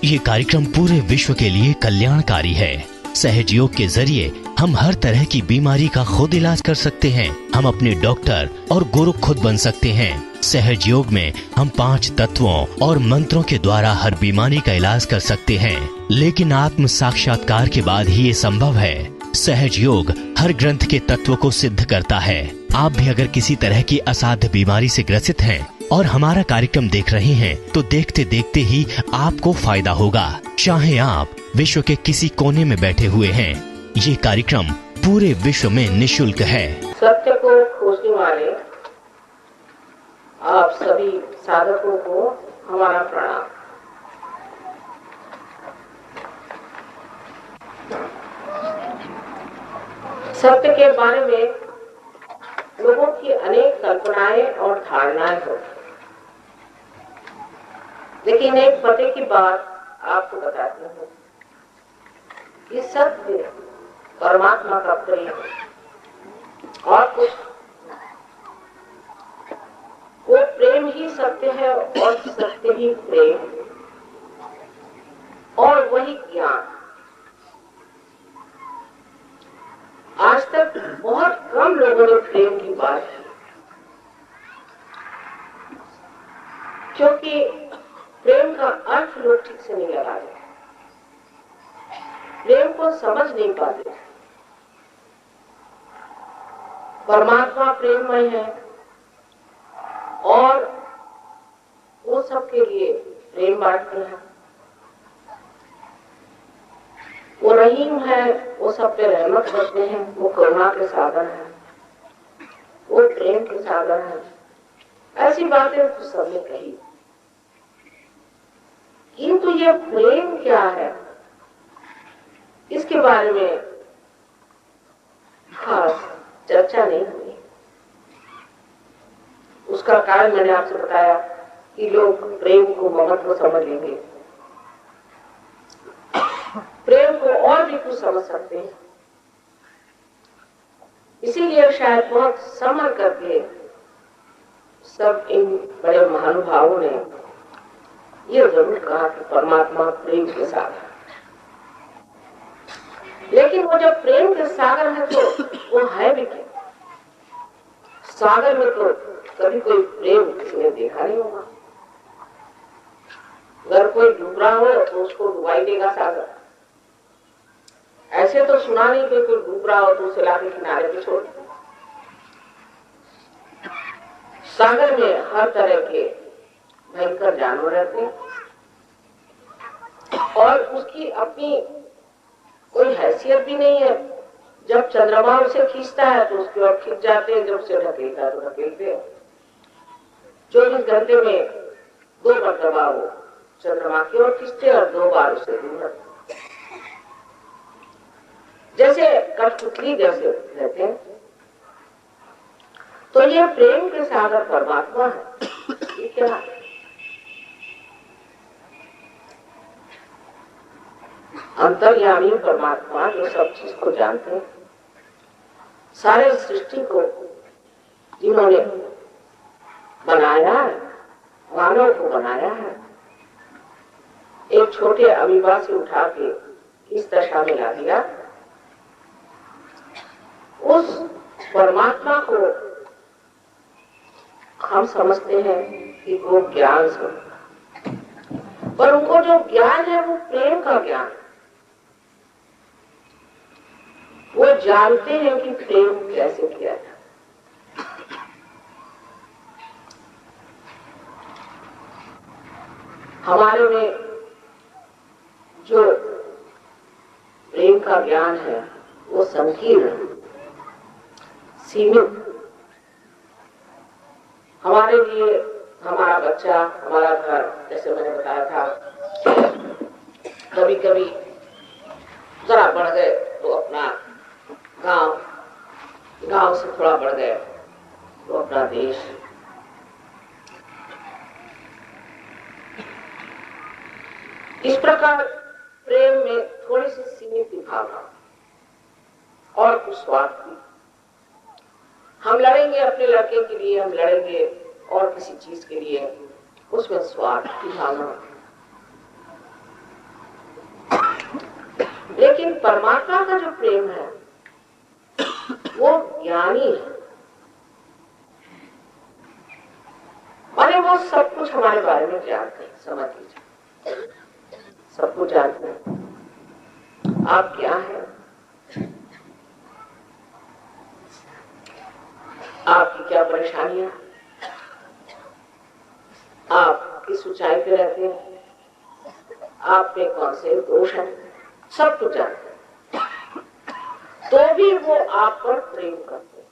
ये कार्यक्रम पूरे विश्व के लिए कल्याणकारी है। सहज योग के जरिए हम हर तरह की बीमारी का खुद इलाज कर सकते हैं। हम अपने डॉक्टर और गुरु खुद बन सकते हैं। सहज योग में हम 5 तत्वों और मंत्रों के द्वारा हर बीमारी का इलाज कर सकते हैं, लेकिन आत्म साक्षात्कार के बाद ही ये संभव है। सहज योग हर ग्रंथ के तत्व को सिद्ध करता है। आप भी अगर किसी तरह की असाध्य बीमारी से ग्रसित हैं और हमारा कार्यक्रम देख रहे हैं, तो देखते देखते ही आपको फायदा होगा, चाहे आप विश्व के किसी कोने में बैठे हुए हैं। ये कार्यक्रम पूरे विश्व में निशुल्क है। सत्य को खोजने वाले आप सभी साधकों को हमारा प्रणाम। सत्य के बारे में लोगों की अनेक कल्पनाएं और धारणाएं होती, लेकिन एक पते की बात आपको बताती हूँ कि सत्य परमात्मा का प्रेम और कुछ, वो प्रेम ही सत्य है और सत्य ही प्रेम, और वही ज्ञान। आज तक बहुत कम लोगों ने प्रेम की बात की, क्योंकि प्रेम का अर्थ लोग ठीक से नहीं लगा रहे, प्रेम को समझ नहीं पाते। परमात्मा प्रेममय है और वो सबके लिए प्रेम बांटते हैं। वो रहीम है, वो सब पे रहमत करते हैं, वो करुणा के सागर है, वो प्रेम के सागर है। ऐसी बातें तो सबने कही, किंतु ये प्रेम क्या है, इसके बारे में खास चर्चा नहीं हुई। उसका कारण मैंने आपसे बताया कि लोग प्रेम को महत्व समझ लेंगे, प्रेम को और भी कुछ समझ सकते हैं। इसीलिए शायद बहुत संभल करके सब इन बड़े महानुभावों ने ये जरूर कहा कि परमात्मा प्रेम के सागर है। लेकिन वो जब प्रेम के सागर है तो वो है भी क्या? सागर में तो कभी कोई प्रेम किसी ने देखा नहीं होगा। अगर कोई डूब रहा हो तो उसको डुबाई देगा सागर। ऐसे तो सुना नहीं कि कोई डूब रहा हो तो उसे लाके किनारे पे छोड़ दे। सागर में हर तरह के भयंकर जानवर रहते हैं और उसकी अपनी कोई हैसियत भी नहीं है। जब चंद्रमा उसे खींचता है तो उसकी ओर खींच जाते हैं, जब उसे ढकेलता है तो ढकेलते हैं। 24 घंटे में 2 मरतबा वो चंद्रमा की ओर खींचते और 2 बार उसे दूर रखते, जैसे कठपुतली जैसे रहते हैं। तो ये प्रेम के सागर परमात्मा है। ये क्या है? अंतर्यामी परमात्मा जो सब चीज को जानते हैं, सारे सृष्टि को जिन्होंने बनाया है, मानव को बनाया है, एक छोटे अमीबा से उठा के इस दशा में ला दिया, उस परमात्मा को हम समझते हैं कि वो ज्ञान स्वरूप, पर उनको जो ज्ञान है वो प्रेम का ज्ञान। वो जानते हैं कि प्रेम कैसे किया जाए। हमारे में जो प्रेम का ज्ञान है वो संकीर्ण, सीमित। हमारे लिए हमारा बच्चा, हमारा घर, जैसे मैंने बताया था, कभी कभी जरा बढ़ गए तो अपना गांव, गांव से थोड़ा बढ़ गए तो अपना देश। इस प्रकार प्रेम में थोड़ी सी सीमित भावना और कुछ स्वार्थ भी। हम लड़ेंगे अपने लड़के के लिए, हम लड़ेंगे और किसी चीज के लिए, उसमें स्वार्थ की भावना। परमात्मा का जो प्रेम है वो ज्ञानी है, माने वो सब कुछ हमारे बारे में जानते हैं। समझ लीजिए, सब कुछ जानते हैं आप क्या है, आपकी क्या परेशानियां, आप किस ऊंचाई पे रहते हैं, आप में कौन से दोष है, सब कुछ जानते हैं। तो भी वो आप पर प्रेम करते हैं,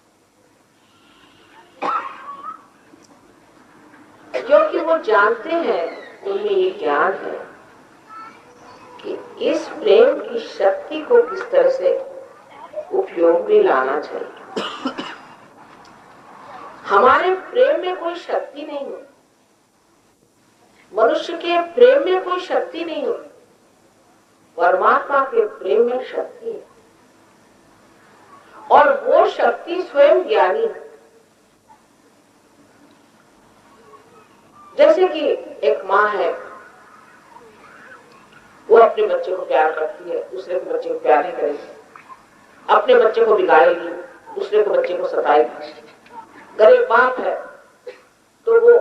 क्योंकि वो जानते हैं, उनमें ये ज्ञान है कि इस प्रेम की शक्ति को किस तरह से उपयोग में लाना चाहिए। हमारे प्रेम में कोई शक्ति नहीं है, मनुष्य के प्रेम में कोई शक्ति नहीं है, परमात्मा के प्रेम में शक्ति है, और वो शक्ति स्वयं ज्ञानी है। जैसे कि एक माँ है, वो अपने बच्चे को प्यार करती है, दूसरे के बच्चे को प्यार नहीं करेगी, अपने बच्चे को बिगाड़ेगी, दूसरे को बच्चे को सताएगी। अगर एक बाप है तो वो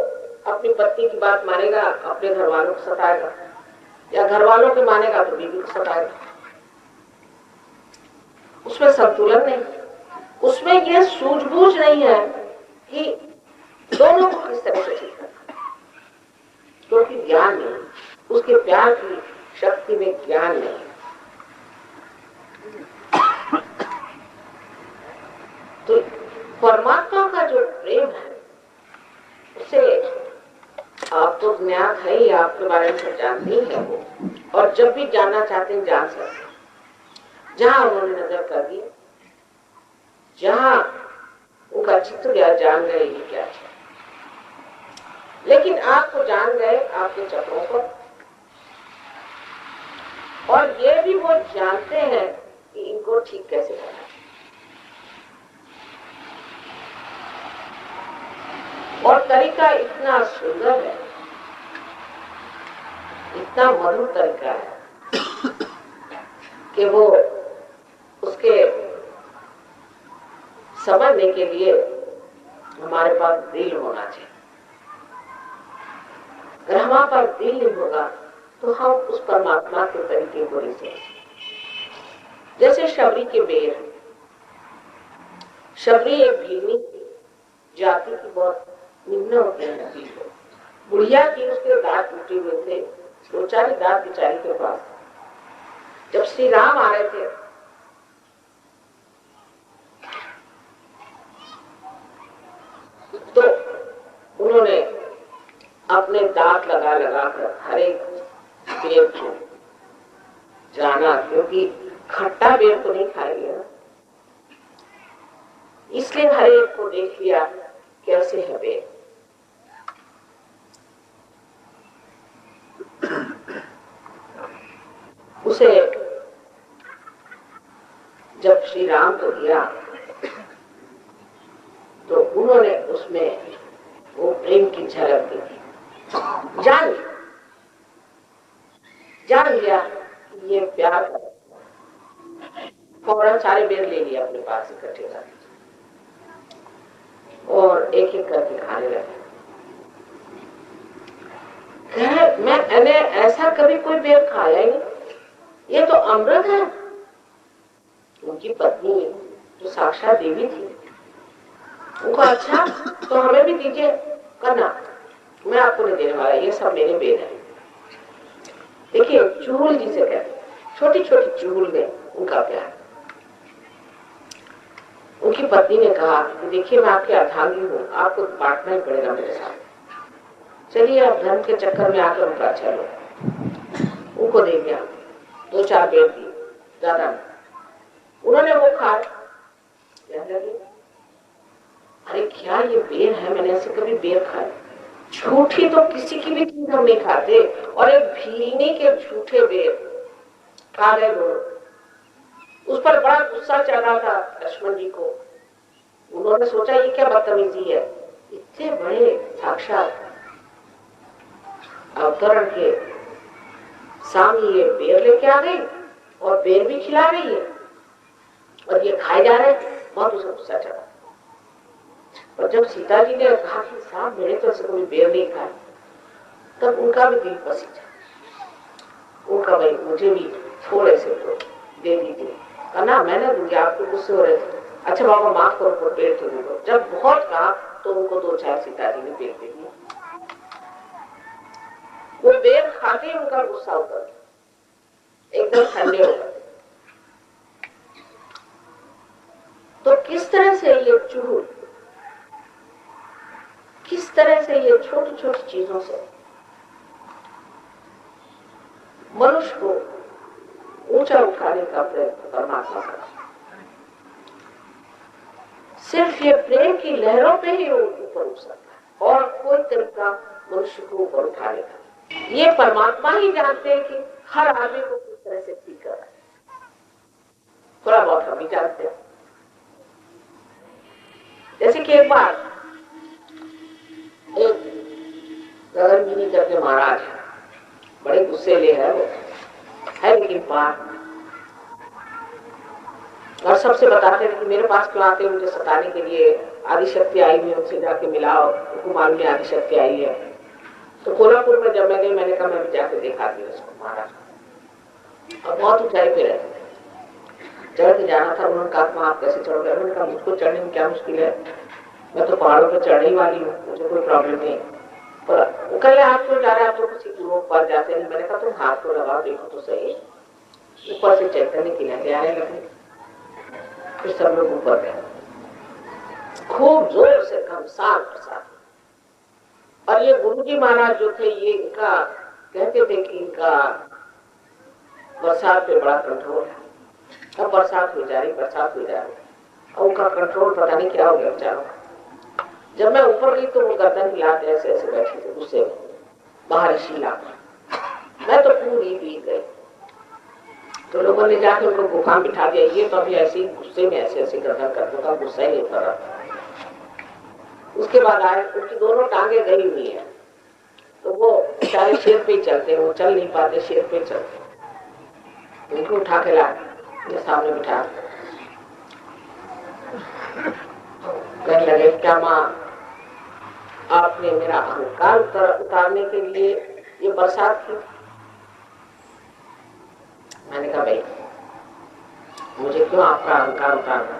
अपनी पत्नी की बात मानेगा, अपने घर वालों को सताएगा, या घर वालों को मानेगा तो बीवी को सताएगा। उसमें संतुलन नहीं, उसमें यह सूझबूझ नहीं है कि दोनों को किस तरह से ठीक करना, क्योंकि ज्ञान नहीं, उसके प्यार की शक्ति में ज्ञान नहीं। तो परमात्मा का जो प्रेम है उसे आप तो ज्ञात है ही, आपके बारे में सब जानते ही है वो, और जब भी जानना चाहते हैं जान सकते। जहां उन्होंने नजर कर दी, जहां उनका चित्र गया, जान गए ये क्या है। लेकिन आपको जान गए आपके चक्रों पर, और ये भी वो जानते हैं कि इनको ठीक कैसे करना है। और तरीका इतना सुंदर है, इतना मधुर तरीका है कि वो उसके समझने के लिए हमारे पास दिल होना चाहिए। अगर हमारे पास दिल नहीं होगा तो हम उस परमात्मा के तरीके को नहीं समझ। जैसे शबरी के बेर, शबरी एक भीनी जाति की बहुत निम्न होती है, बुढ़िया की उसके दांत टूटे हुए थे, दो चार दांत बेचारी के पास। जब श्री राम आ रहे थे तो उन्होंने अपने दांत लगा लगा कर हर एक बेर को जाना, क्योंकि खट्टा बेर तो नहीं खाएंगे ना, इसलिए हर एक को देख लिया कैसे है बेर। उसे जब श्री राम को दिया तो उन्होंने उसमें वो प्रेम की झलक दी, जान लिया ये प्यार। फौरन सारे बेर ले लिया अपने पास इकट्ठे कर और एक एक करके खाने लगे। मैंने ऐसा कभी कोई बेर खाया ही नहीं, ये तो अमृत है। उनकी पत्नी जो साक्षात देवी थी, उनको अच्छा तो हमें भी दीजिए, करना, मैं आपको नहीं देने वाला, ये सब मेरे बेर है। देखिए चूल जिसे कहते, छोटी छोटी चूल में उनका प्यार। उनकी पत्नी ने कहा कि देखिए मैं आपकी अर्धांगी हूँ, आपको बांटना ही पड़ेगा मेरे साथ, चलिए आप धर्म के चक्कर में आकर उनका चलो। उनको दे दिया, दो चार बेर दी, ज्यादा उन्होंने वो खाए। अरे क्या ये बेर है, मैंने ऐसे कभी बेर खाए। झूठी तो किसी की भी चीज हम नहीं खाते, और एक भीनी के झूठे बेर खा गए दोनों। उस पर बड़ा गुस्सा चढ़ा था लक्ष्मण जी को। उन्होंने सोचा ये क्या बदतमीजी है, इतने बड़े साक्षात अवतरण के सामने ये बेर लेके आ गई और बेर भी खिला रही है और ये खाए जा रहे हैं। बहुत उसे गुस्सा चढ़ा। और जब सीता जी ने कहा कि साहब मेरे तो ऐसे कोई बेर नहीं खाया, तब उनका भी दिल पसीजा। उनका भाई मुझे भी थोड़े से तो दे दीजिए। कहना मैं ना दूंगी, आपको गुस्से हो रहे थे। अच्छा बाबा माफ करो, पर पेड़ तो दो। जब बहुत कहा तो उनको 2-4 सीता जी ने पेड़ दे दिया। वो बेर खाते ही उनका गुस्सा उतर गया, एकदम ठंडे हो गए। तो किस तरह से ये चूल, किस तरह से ये छोटी छोटी चीजों से मनुष्य को ऊंचा उठाने का प्रयत्न परमात्मा करता। सिर्फ ये प्रेम की लहरों पे ही ऊपर उठ सकता है और कोई तरीका मनुष्य को ऊपर उठाने का ये परमात्मा ही जानते हैं कि हर आदमी को किस तरह से ठीक कर रहा है। थोड़ा बहुत हम ही जानते हैं। जैसे कि एक बार एक गगनगिरी करके महाराज बड़े गुस्से ले है, वो है लेकिन पार, और सबसे बताते हैं कि मेरे पास क्यों आते हैं, मुझे सताने के लिए। आदिशक्ति आई हुई, उनसे जाके मिलाओ, उनको मालूम में आदिशक्ति आई है। तो कोल्हापुर में जब मैं गई, मैंने कहा मैं भी जाके देखा दिया उसको महाराज। और बहुत ऊंचाई पे रहते चढ़ के जाना था। उन्होंने कहा आप कैसे चढ़ोगे? मैंने कहा मुझको चढ़ने में क्या मुश्किल है, मैं तो पहाड़ों पर चढ़ने ही वाली हूँ, मुझे कोई प्रॉब्लम नहीं। पर वो कल आप क्यों जा रहे हैं, आप तो किसी ग्रुप पर जाते हैं। मैंने कहा तुम हाथ को लगाओ, देखो तो सही। ऊपर से चैतन्य की लहरें आने लगी। फिर सब लोग ऊपर गए, खूब जोर से घमसान बरसात। और ये गुरुजी महाराज जो थे, ये इनका कहते थे कि इनका बरसात पे बड़ा कंट्रोल है। अब बरसात हो जा रही, बरसात हो जा रही, और उनका कंट्रोल पता नहीं क्या हो गया बेचारों का। जब मैं ऊपर गई तो वो गर्दन हिलाते ऐसे ऐसे बैठे थे गुस्से में बाहर शीला। मैं तो पूरी बीत गई। तो लोगों ने जाकर उनको गुफा में बिठा दिया। ये तो अभी ऐसे ही गुस्से में ऐसे ऐसे गर्दन करते का गुस्सा ही नहीं उतर रहा। उसके बाद आए, उनकी दोनों टांगे गई हुई है, तो वो बेचारे शेर पे ही चलते, वो चल नहीं पाते, शेर पे चलते। उनको उठा के लाए, सामने बिठा, कहने लगे क्या माँ आपने मेरा अहंकार उतारने के लिए ये बरसात की? मैंने कहा भाई मुझे क्यों आपका अहंकार उतारना,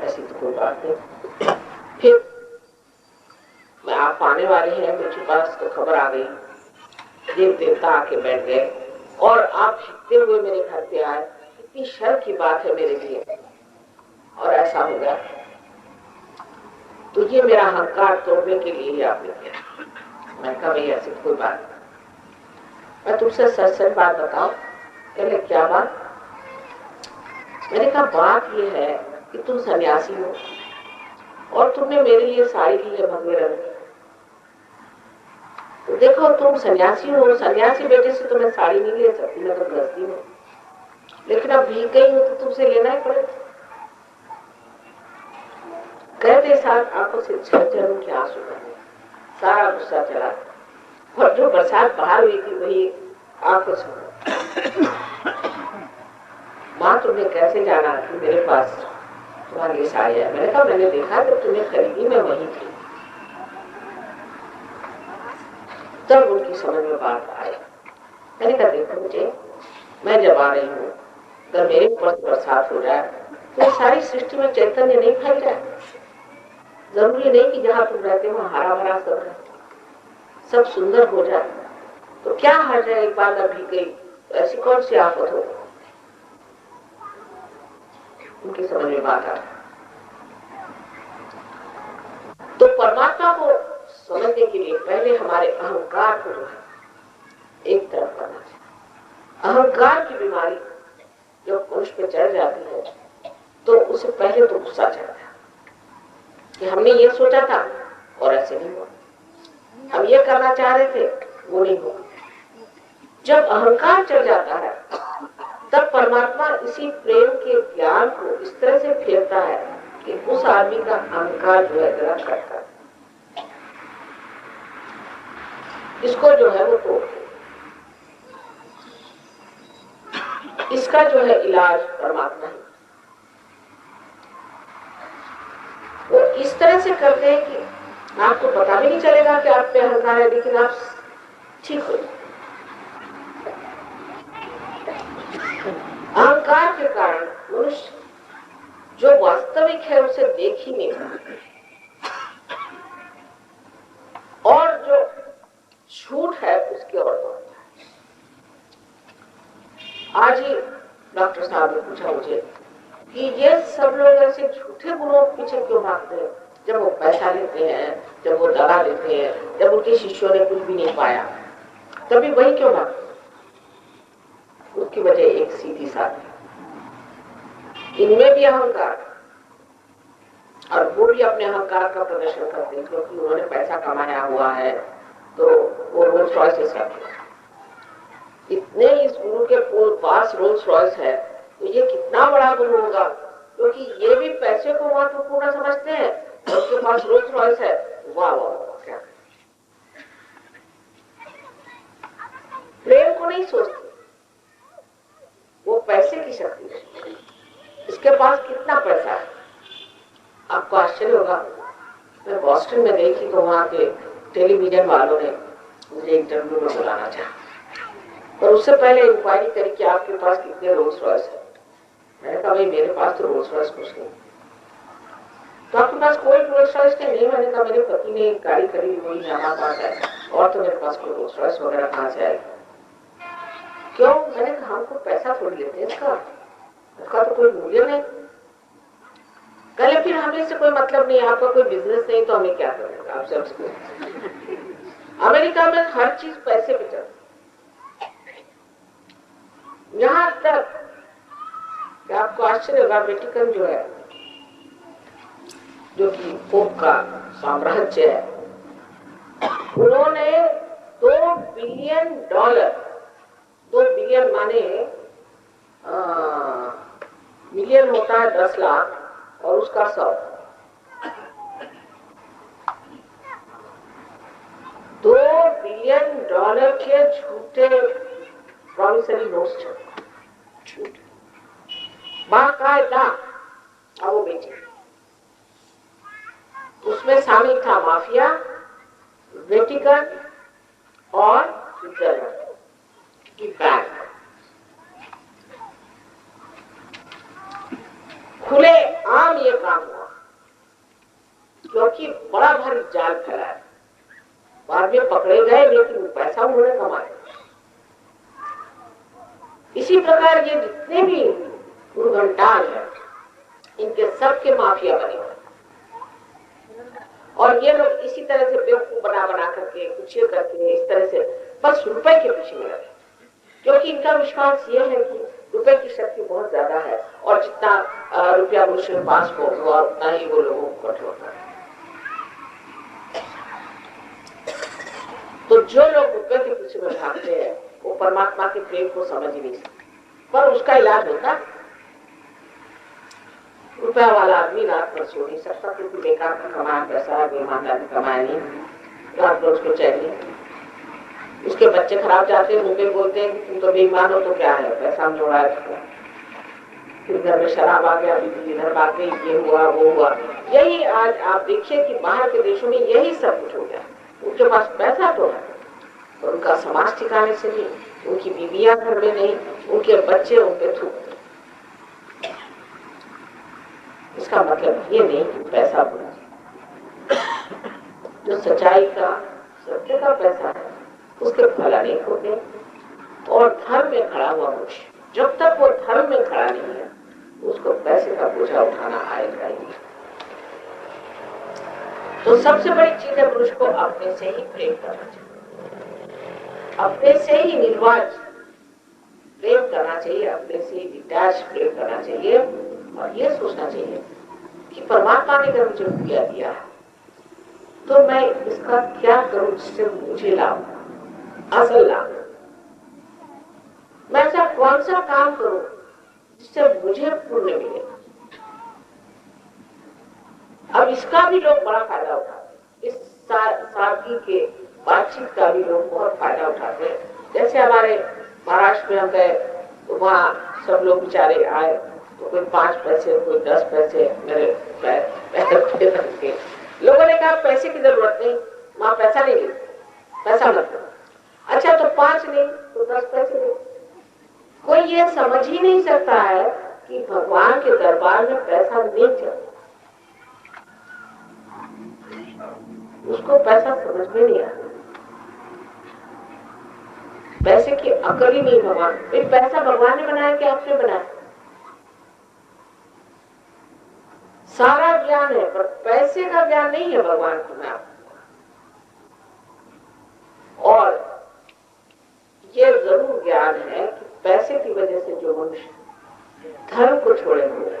ऐसी तो कोई बात नहीं। फिर मैं आप आने वाले हैं मुझे पास तो खबर आ गई, देव देवता आके बैठ गए और आप हिकते हुए मेरे घर पे आए। इतनी शर्म की बात है मेरे लिए, और ऐसा हो गया। तो ये मेरा अहंकार तोड़ने के लिए ही आपने किया। मैंने कहा भाई ऐसी कोई बात नहीं, मैं तुमसे सच सच बात बताऊं? कहले क्या बात? मैंने कहा बात ये है कि तुम सन्यासी हो और तुमने मेरे लिए साड़ी ली है भगवे रंग की। तो देखो तुम सन्यासी हो, सन्यासी बेटे से तो मैं साड़ी नहीं ले सकती, मैं तो गृहस्थी हूँ, लेकिन अब भीग गई हूँ तो तुमसे लेना ही पड़ेगा। कहते साथ आंखों से झरझर के आंसू बहे, सारा गुस्सा चला। और जो बरसात बाहर हुई थी वही आंखों से। माँ तुमने कैसे जाना कि मेरे पास तुम्हारे लिए साड़ी है? मैंने कहा मैंने देखा जब तुम्हें खरीदी मैं वही थी। तब उनकी समझ में बात आई। मैंने कहा देखो मुझे, मैं जब आ रही हूँ अगर मेरे ऊपर बरसात हो जाए तो सारी सृष्टि में चैतन्य नहीं फैल जाए। जरूरी नहीं कि जहाँ तुम रहते हो हरा भरा सब सुंदर हो जाए। तो क्या हर्ज है, एक बार मैं भीग गई, ऐसी कौन सी आफत हो? उनकी समझ में बात आई। तो परमात्मा को समझने के लिए पहले हमारे अहंकार को जो है एक तरफ करना चाहिए। अहंकार की बीमारी जब मनुष्य पे चढ़ जाती है तो उसे पहले तो गुस्सा चढ़ता है कि हमने ये सोचा था और ऐसे नहीं हुआ, हम ये करना चाह रहे थे वो नहीं हुआ। जब अहंकार चढ़ जाता है तब परमात्मा इसी प्रेम के ज्ञान को इस तरह से फेरता है कि उस आदमी का अहंकार जो है ग्रहण करता है, इसको जो है वो तोड़। इसका जो है इलाज परमात्मा है। वो इस तरह से करते हैं कि आपको पता भी नहीं चलेगा कि आप पे अहंकार है, लेकिन आप ठीक हो। अहंकार के कारण मनुष्य जो वास्तविक है उसे देख ही नहीं पाता, और जो झूठ है उसकी ओर बढ़ता है। आज ही डॉक्टर साहब ने पूछा मुझे कि ये सब लोग ऐसे झूठे गुणों के पीछे क्यों भागते हैं? जब वो पैसा लेते हैं, जब वो दगा लेते हैं, जब उनके शिष्यों ने कुछ भी नहीं पाया, तभी वही क्यों भागते? उसकी वजह एक सीधी साधी, इनमें भी अहंकार, और वो भी अपने अहंकार का प्रदर्शन करते हैं क्योंकि उन्होंने पैसा कमाया हुआ है, तो वो रोल्स रॉयस करते हैं। इतने इस गुरु के पास रोल्स रॉयस है, तो ये कितना बड़ा गुरु होगा, क्योंकि ये भी पैसे को महत्वपूर्ण समझते हैं, और उसके पास रोल्स रॉयस है। वाह वाह वाह, क्या प्रेम को नहीं सोचते, वो पैसे की शक्ति है। इसके पास कितना पैसा है? आपको आश्चर्य होगा, मैं बॉस्टन में गई थी तो वहां के टेलीविजन वालों ने मुझे इंटरव्यू में बुलाना चाहा, और उससे पहले इंक्वायरी करी कि आपके पास कितने रोल्स रॉयस है। मैंने कहा भाई मेरे पास तो रोल्स रॉयस कुछ नहीं। तो आपके पास कोई रोल्स रॉयस नहीं? मैंने कहा मेरे पति ने एक गाड़ी खरीदी, वही हमारे पास है, और तो मेरे पास कोई रोल्स रॉयस वगैरह कहाँ से आएगा? क्यों? मैंने कहा हमको पैसा थोड़ी लेते हैं इसका तो कोई मूल्य नहीं। कल फिर हमें से कोई मतलब नहीं, आपका कोई बिजनेस नहीं, तो हमें क्या करेंगे आप सब? अमेरिका में हर चीज पैसे पे चलती, यहां तक कि आपको आश्चर्य होगा, वेटिकन जो है, जो कि पोप का साम्राज्य है, उन्होंने $2 बिलियन, 2 बिलियन माने मिलियन होता है 10 लाख और उसका 100, $2 बिलियन के झूठे प्रॉमिसरी नोट्स छपे, बाकायदा, अब वो बेचे। उसमें शामिल था माफिया, वेटिकन और स्विट्जरलैंड की बैंक। खुले आम ये काम हुआ क्योंकि बड़ा भारी जाल फैलाया। बाद में पकड़े गए, लेकिन पैसा उन्होंने कमाया। इसी प्रकार ये जितने भी गुरघंटाल है, इनके सबके माफिया बने हुए, और ये लोग इसी तरह से बेवकूफ बना करके, कुछ करके, इस तरह से बस रुपए के पीछे में लगे, क्योंकि इनका विश्वास ये है कि रुपए की शक्ति बहुत ज्यादा है, और जितना रुपया मनुष्य के पास होगा उतना ही वो लोगों को कठोरता है। तो जो लोग रुपए के पीछे में भागते हैं, वो परमात्मा के प्रेम को समझ ही नहीं सकते, पर उसका इलाज होता। रुपया वाला आदमी रात भर सो नहीं सकता, क्योंकि बेकार का कमाया पैसा है, बेईमानदारी कमाया नहीं, रात भर उसको चाहिए। उसके बच्चे खराब जाते हैं, मुंह पे बोलते हैं तुम तो बेईमान हो, तो क्या है, पैसा हम जोड़ा है। फिर घर में शराब आ गया, इधर भाग गई, ये हुआ वो हुआ। यही आज आप देखिए कि बाहर के देशों में यही सब कुछ हो गया। उनके पास पैसा तो है, और उनका समाज ठिकाने से नहीं, उनकी बीवियां घर में नहीं, उनके बच्चे उन पे थूकते। इसका मतलब ये नहीं कि पैसा बुरा, जो सच्चाई का, सत्य का पैसा है, उसके फल अनेक होते हैं। और धर्म में खड़ा हुआ मनुष्य, जब तक वो धर्म में खड़ा नहीं है, उसको पैसे का बोझा उठाना आएगा ही। तो सबसे बड़ी चीज है मनुष्य को अपने से ही प्रेम करना चाहिए, अपने से ही निर्वाज प्रेम करना चाहिए, अपने से ही डिटैच प्रेम करना चाहिए, और ये सोचना चाहिए कि परमात्मा ने अगर मुझे रुपया दिया है, तो मैं इसका क्या करूं जिससे मुझे लाभ, असल लाभ। मैं ऐसा कौन सा काम करूं जिससे मुझे पुण्य मिले। अब इसका भी लोग बड़ा फायदा उठाते हैं, इस सादगी के बातचीत का भी लोग बहुत फायदा उठाते हैं। जैसे हमारे महाराष्ट्र में हम गए, तो वहाँ सब लोग बेचारे आए तो कोई 5 पैसे, कोई 10 पैसे मेरे पैर पे रख के। लोगों ने कहा पैसे की जरूरत नहीं, माँ पैसा नहीं ली, पैसा मत दो। अच्छा तो 5 नहीं तो 10 पैसे दो। कोई ये समझ ही नहीं सकता है कि भगवान के दरबार में पैसा नहीं चलता, उसको पैसा समझ में नहीं आता, पैसे की अकल ही नहीं। भगवान पैसा भगवान ने बनाया कि आपने बनाया? सारा ज्ञान है पर पैसे का ज्ञान नहीं है भगवान को में। और ये जरूर ज्ञान है कि पैसे की वजह से जो मनुष्य धर्म को छोड़े हुए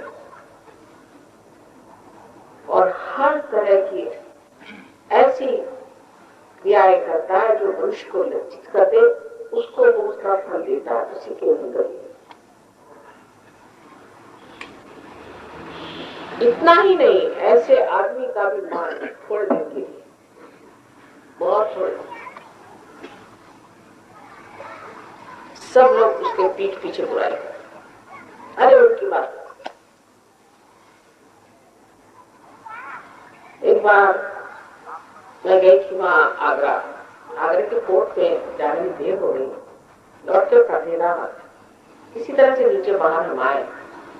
और हर तरह की ऐसी क्रियाएं करता है जो मनुष्य को लज्जित कर दे, उसको वो उसका फल देता है उसी के अंदर। इतना ही नहीं, ऐसे आदमी का भी मान छोड़ने के लिए बहुत छोड़, सब लोग उसके पीठ पीछे बुराई करते। अरे उनकी बात। एक बार मैं गई थी वहां आगरा, आगरे के कोर्ट में जाने में देर हो गई, लौटते का अंधेरा, किसी तरह से नीचे बाहर हम आए,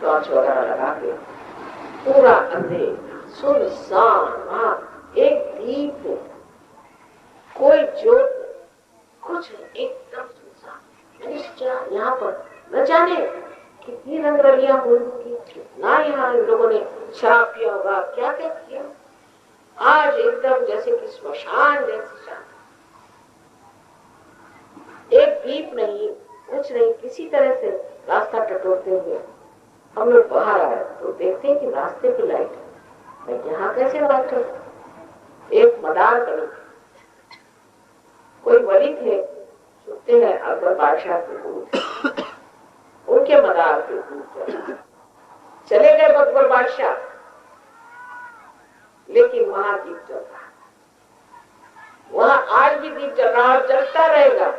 टॉर्च वगैरह लगा के, पूरा अंधेर सुनसान, एक दीप नहीं, कोई जोत, कुछ एकदम सुनसान। यहाँ पर न जाने कितनी रंगरलियां होंगी, कितना यहाँ इन लोगों ने शराब पिया होगा, क्या क्या किया। आज एकदम जैसे कि श्मशान जैसी शांति, एक दीप नहीं, कुछ नहीं। किसी तरह से रास्ता टटोलते हुए हम लोग बाहर आए तो देखते हैं कि रास्ते की लाइट है। मैं यहाँ कैसे बात करूं? एक मदार बनी, कोई वली थे, सुनते हैं अकबर बादशाह के दूध, उनके मदार के दूध चले गए अकबर बादशाह, लेकिन वहां दीप जल रहा है, वहां आज भी दीप जल रहा और जलता रहेगा।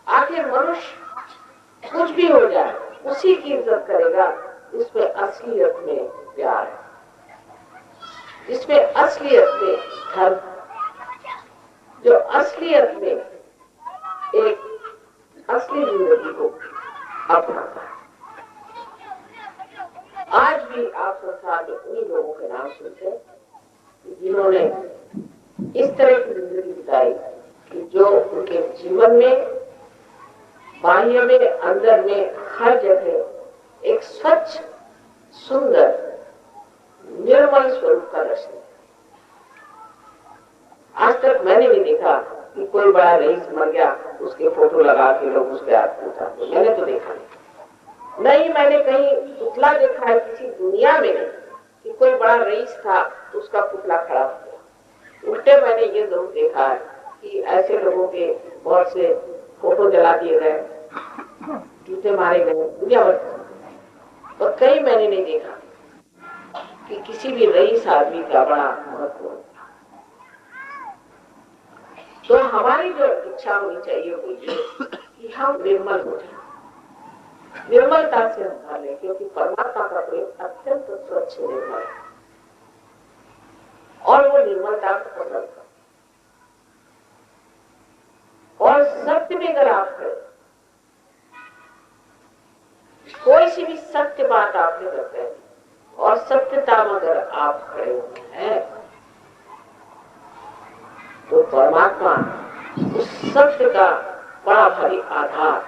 आखिर मनुष्य कुछ भी हो जाए उसी की इज्जत करेगा जिसमें असलियत में प्यार है, जिसमें असलियत में धर्म, जो असलियत में एक असली जिंदगी को अपनाता है। आज भी आप संसार में उन्हीं लोगों के नाम सुनते हैं जिन्होंने इस तरह की जिंदगी बिताई कि जो उनके जीवन में, बाह्य में, अंदर में, हर जगह एक स्वच्छ, सुंदर, निर्मल स्वरूप का दर्शन। आज तक मैंने भी देखा कि कोई बड़ा रईस मर गया, उसके फोटो लगा के लोग उसके हाथ पूछा, मैंने तो देखा नहीं। मैंने कहीं पुतला देखा है किसी दुनिया में नहीं कि कोई बड़ा रईस था उसका पुतला खड़ा हो गया। उल्टे मैंने ये जरूर देखा है कि ऐसे लोगों के बहुत से फोटो जला दिए गए, जूते मारे गए दुनिया भर, और कहीं मैंने नहीं देखा कि किसी भी रईस आदमी का बड़ा महत्व हो। तो हमारी जो इच्छा होनी चाहिए वो ये कि हम निर्मल हो जाए, निर्मलता से हम ढालें, क्योंकि परमात्मा का प्रेम अत्यंत स्वच्छ निर्मल है और वो निर्मलता को पसंद करता। और सत्य में अगर आप करें, कोई सी भी सत्य बात आपने करते हैं और सत्यता में अगर आप खड़े हैं तो परमात्मा उस सत्य का बड़ा भारी आधार,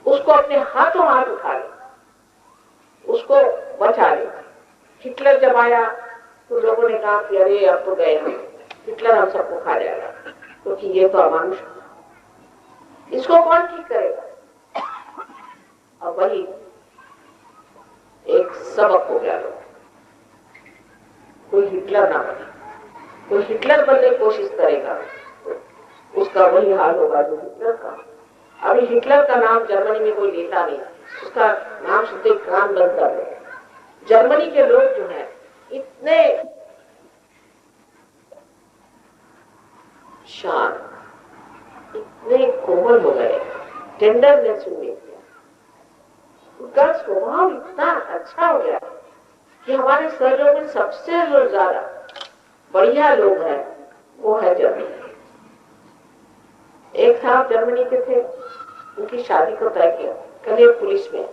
उसको अपने हाथों हाथ उठा ले, उसको बचा ले। हिटलर जब आया तो लोगों ने कहा कि अरे अब तो गए हम, हिटलर हम सबको खा जाएगा, क्योंकि ये तो अमानुष, इसको कौन ठीक करेगा। अब वही एक सबक हो गया, लोग कोई हिटलर ना बने, कोई हिटलर बनने की कोशिश करेगा तो उसका वही हाल होगा जो हिटलर का। अभी हिटलर का नाम जर्मनी में कोई लेता नहीं, उसका नाम सुनते कान बंद कर रहे। जर्मनी के लोग जो हैं इतने शांत, इतने कोमल हो गए, टेंडरनेस उनमें, उनका स्वभाव इतना अच्छा हो गया कि हमारे शरीरों में सबसे जो ज्यादा बढ़िया लोग हैं वो है जर्मनी। एक साहब जर्मनी के थे, उनकी शादी को तय किया, कल पुलिस में,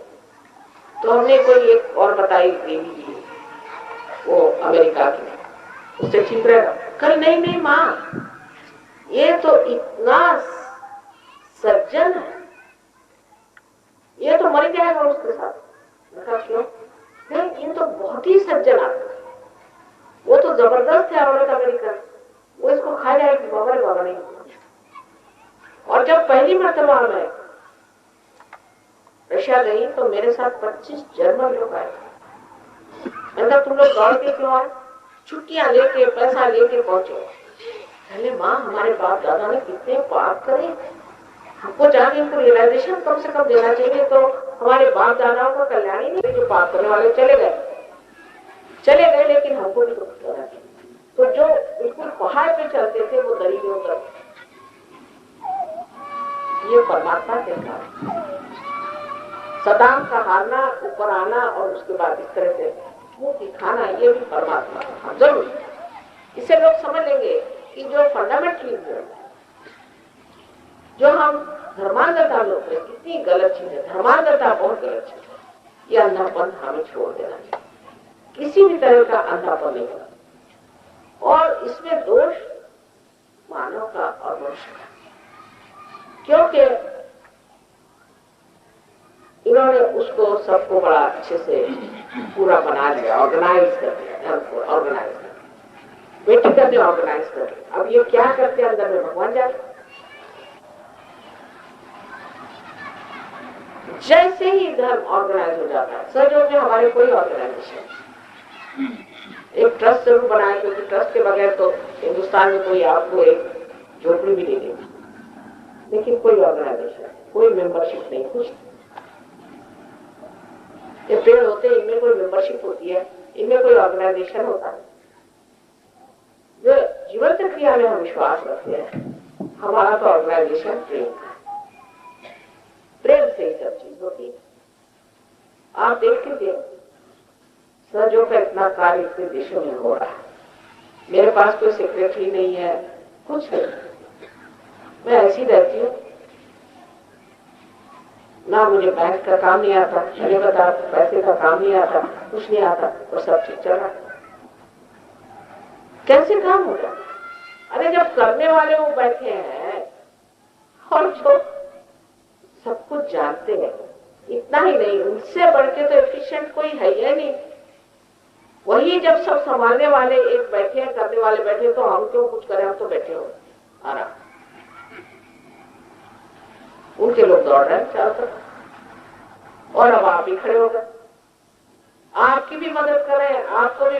तो हमने कोई एक और बताई देवी वो अमेरिका की, उससे ठीक रहेगा। कल नहीं नहीं माँ, ये तो इतना सज्जन है, ये तो मर जाएगा उसके साथ। मैं कहा क्यों? ये तो बहुत ही सज्जन आदमी, वो तो जबरदस्त है औरत अमेरिकन, वो इसको खा जाएगी। बाबा रे बाबा नहीं। और जब पहली मर्तबा मैं रशिया गई तो मेरे साथ 25 जर्मन लोग आए। मैंने तुम लोग दौड़ के क्यों आए? छुट्टियां लेके पैसा लेके पहुंचे। पहले माँ हमारे बाप दादा ने कितने पाप करे, हमको जाके इनको रियलाइजेशन कम से कम देना चाहिए। तो हमारे बाप दादाओं का कल्याण ही नहीं, जो पाप करने वाले चले गए, लेकिन हमको भी दुख करना चाहिए। तो जो बिल्कुल पहाड़ पे चलते थे वो दरियों तक, ये परमात्मा के कारण सदाम का हारना, ऊपर आना और उसके बाद इस तरह से मुंह दिखाना, ये भी परमात्मा जरूर। इसे लोग समझ लेंगे कि जो फंडामेंटली जो हम धर्मांधता लोग हैं, कितनी गलत चीज है। धर्मांधता बहुत गलत चीज है। ये अंधापन हमें छोड़ देना चाहिए, किसी भी तरह का अंधापन नहीं होना। और इसमें दोष मानव का और मनुष्य का, क्योंकि इन्होंने उसको सबको बड़ा अच्छे से पूरा बना लिया, ऑर्गेनाइज कर दिया, धर्म को ऑर्गेनाइज कर दिया, बेटी करते ऑर्गेनाइज कर दिया। अब ये क्या करते हैं अंदर में भगवान जाने। जैसे ही धर्म ऑर्गेनाइज हो जाता है, सहयोग में हमारे कोई ऑर्गेनाइजेशन, एक ट्रस्ट जरूर बनाए, क्योंकि ट्रस्ट के बगैर तो हिंदुस्तान में कोई आपको एक झोपड़ी भी नहीं देगी, लेकिन कोई ऑर्गेनाइजेशन, कोई मेंबरशिप नहीं, कुछ। ये पेड़ होते हैं, इनमें कोई मेंबरशिप होती है, इनमें कोई ऑर्गेनाइजेशन होता है। जो जीवन क्रिया में हम विश्वास रखते हैं, हमारा तो ऑर्गेनाइजेशन प्रेम से ही सब चीज होती है। आप देख लीजिए सहयोग का इतना कार्य इतने देशों में हो रहा है। मेरे पास कोई सेक्रेटरी नहीं है, कुछ नहीं, मैं ऐसी रहती हूँ ना, मुझे बैंक का काम नहीं आता, मैंने बता पैसे का काम नहीं आता, कुछ नहीं आता, और सब ठीक चल रहा। कैसे काम होगा? अरे जब करने वाले वो बैठे हैं और जो सब कुछ जानते हैं, इतना ही नहीं, उनसे बढ़ के तो एफिशिएंट कोई है ही नहीं। वही जब सब संभालने वाले एक बैठे हैं, करने वाले बैठे, तो हम क्यों कुछ करें? हम तो बैठे हो आराम, उनके लोग दौड़ रहे हैं चारों तरफ, और अब आप ही खड़े हो गए। आपकी भी मदद कर रहे हैं, आपको भी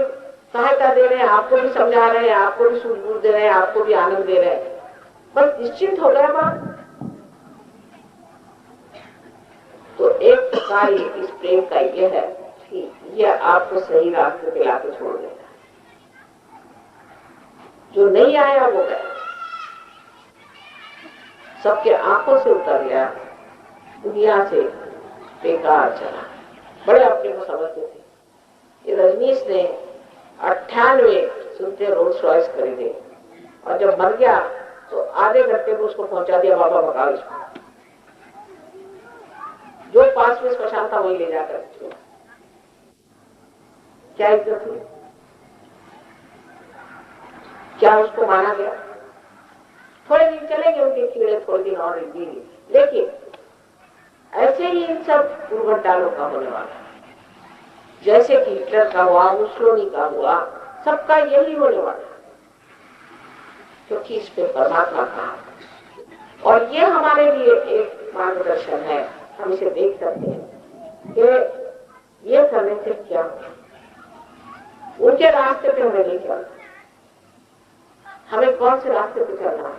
सहायता दे रहे हैं, आपको भी समझा रहे हैं, आपको भी सूझबूझ दे रहे हैं, आपको भी आनंद दे रहे हैं, बस निश्चिंत हो गया बात। तो एक प्रकार इस प्रेम का यह है कि यह आपको सही रास्ते पे लाके छोड़ देता है। जो नहीं आया वो गया, सबके आंखों से उतर गया, दुनिया से बेकार चला। बड़े अपने को समझते थे। ये रजनीश ने 98 सुनते रोल्स रॉयस खरीदे, और जब मर गया तो आधे घंटे में उसको पहुंचा दिया, बाबा भगाओ इसको। जो पास में स्मशान था वही ले जाकर छोड़ा। क्या इज्जत हुई? क्या उसको माना गया? थोड़े दिन चलेंगे उनके कीड़े, थोड़े दिन और जिएंगे, लेकिन ऐसे ही इन सब दुर्घटनाओं का होने वाला है। जैसे कि हिटलर का हुआ, मुसोलिनी का हुआ, सबका यही होने वाला है, क्योंकि इस पे परमात्मा का, और ये हमारे लिए एक मार्गदर्शन है। हम इसे देख सकते हैं कि ये करने से क्या, उनके रास्ते पे हमें नहीं चलना। हमें कौन से रास्ते पे चलना?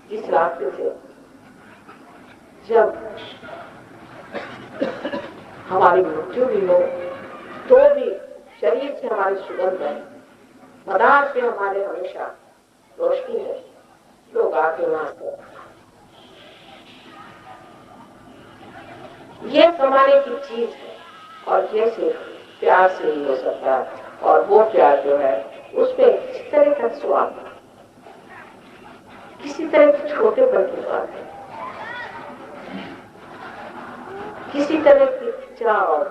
जिस रास्ते से जब हमारी मृत्यु भी हो तो भी शरीर से हमारी सुगंध है, मदार पे हमारे हमेशा रोशनी है, लोग आके वहां से ये कमाने की चीज है। और जैसे प्यार से ही हो सकता है, और वो प्यार जो है उसमें किसी तरह का स्वाद, किसी तरह की छोटेपन की बात है, किसी तरह की चाह और